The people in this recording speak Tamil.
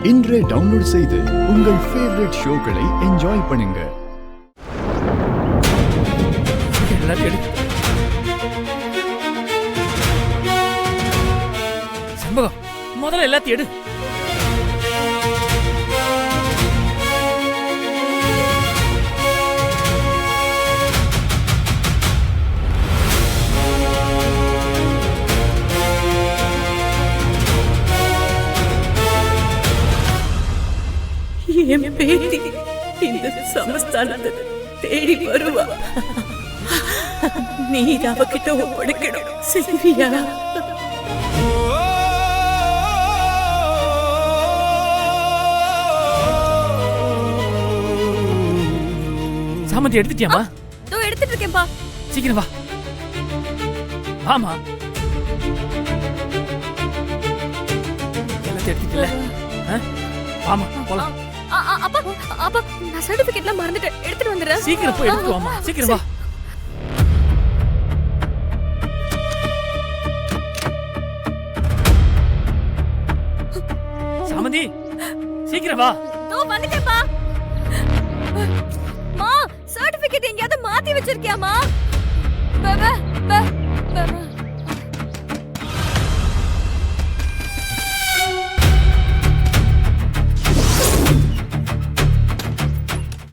இன்றே டவுன்லோட் செய்து உங்கள் ஃபேவரட் ஷோக்களை என்ஜாய் பண்ணுங்க. சண்முகம், முதல்ல எல்லாத்தையும் எடு. என் பேத்தி இந்த சமஸ்தானத்தை தேடி வருவா. நீ அவகிட்ட ஒப்படைக்கணும், சரியா? சாமந்தி எடுத்துட்டியாமா? எடுத்துட்டு இருக்கேன்பா. சீக்கிரம் வா. ஆமா, எல்லாத்தையும் எடுத்துக்கல. ஆமா, போலாம். அப்பா அப்பா, நான் சர்டிபிகேட்லாம் மறந்துட்டேன், எடுத்துட்டு வந்துடுறேன். சீக்கிரம் போய் எடுத்து வாமா, சீக்கிரம் வா. சாமந்தி, சீக்கிரம் வா. வந்துட்டேன்பா. மா, சர்டிபிகேட் எங்கயாவது மாத்தி வச்சிருக்கியாமா?